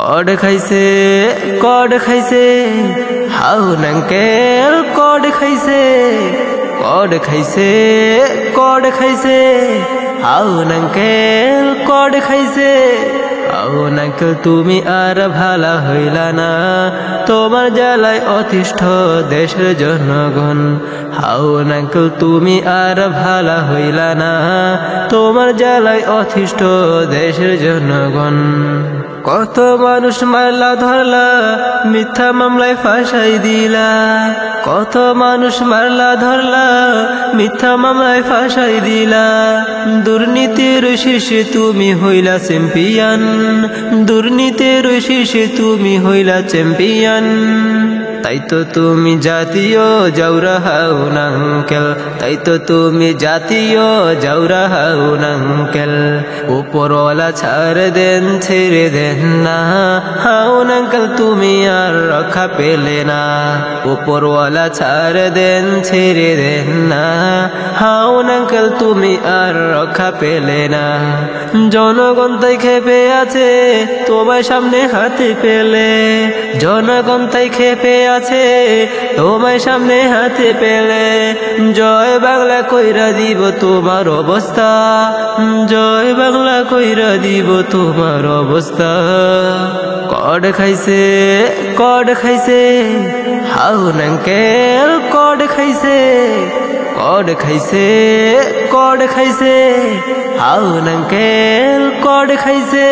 code খাইছে হাউন uncle code খাইছে হাউন uncle code খাইছে হাউন আঙ্কেল তুমি আর ভালা হইলা না তোমার জ্বালায় অতিষ্ঠ দেশের জনগণ হাউন আঙ্কেল তুমি আর ভালা হইলা না তোমার জ্বালায় অতিষ্ঠ দেশের জনগণ কত মানুষ মারলা ধরলা মিথ্যা মামলায় ফাঁসাই দিলা কত মানুষ মারলা ধরলা মিথ্যা মামলায় ফাঁসাই দিলা দুর্নীতির শীর্ষে তুমি হইলা চ্যাম্পিয়ন দুর্নীতির শীর্ষে তুমি হইলা চ্যাম্পিয়ন তাই তো তুমি জাতীয় জাউরা হাউন আঙ্কেল তাই তো তুমি জাতীয় জাউরা হাউন আঙ্কেল উপরওয়ালা ছাড় দেন ছেড়ে দেন না হাউন আঙ্কেল তুমি আর রক্ষা পেলে না উপরওয়ালা ছাড় দেন ছেড়ে দেন না হাউন আঙ্কেল তুমি আর রক্ষা পেলে না জনগণ তাই খেপে আছে তোমায় সামনে হাতে পেলে জনগণ তাই খেপে আছে তোমায় সামনে হাতে পেলে জয় বাংলা কইরা দিব তোমার অবস্থা জয় বাংলা কইরা দিব তোমার অবস্থা কড খাইছে হাউন আঙ্কেল কড খাইছে হাউন আঙ্কেল কড খাইছে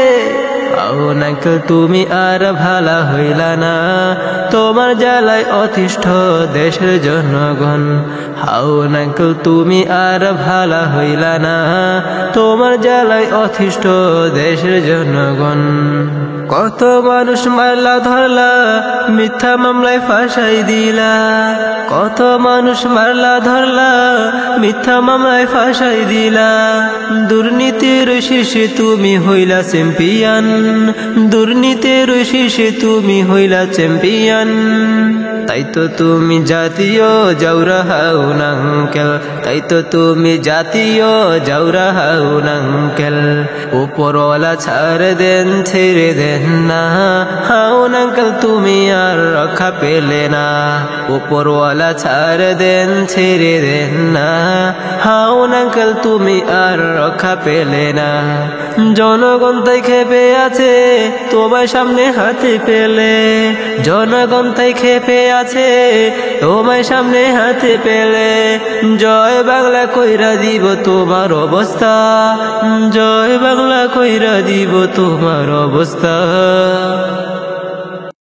হাউন আঙ্কেল তুমি আর ভালা হইলা না তোমার জ্বালায় অতিষ্ঠ দেশের জনগণ হাউন আঙ্কেল তুমি আর ভালা হইলা না তোমার জ্বালায় অতিষ্ঠ দেশের জনগণ কত মানুষ মারলা ধরলা মিথ্যা মামলায় ফাঁসাই দিলা কত মানুষ মারলা ধরলা মিথ্যা মামলায় ফাঁসাই দিলা দুর্নীতির শীর্ষে তুমি হইলা চ্যাম্পিয়ন দুর্নীতির শীর্ষে তুমি হইলা চ্যাম্পিয়ন তাই তো তুমি জাতীয় জাউরা হাউন আঙ্কেল তাই তো তুমি জাতীয় জাউরা হাউন আঙ্কেল উপরওয়ালা ছাড় দেন ছেড়ে দেন না হাউন আঙ্কেল তুমি আর রক্ষা পেলে না উপরওয়ালা ছাড় দেন ছেড়ে দেন না হাউন আঙ্কেল তুমি আর রক্ষা পেলে না জনগণ তাই খেপে আছে তোমার সামনে হাতে পেলে জনগণ তাই খেপে আছে তোমার সামনে হাতে পেলে জয় বাংলা কইরা দিব তোমার অবস্থা জয় বাংলা কইরা দিব তোমার অবস্থা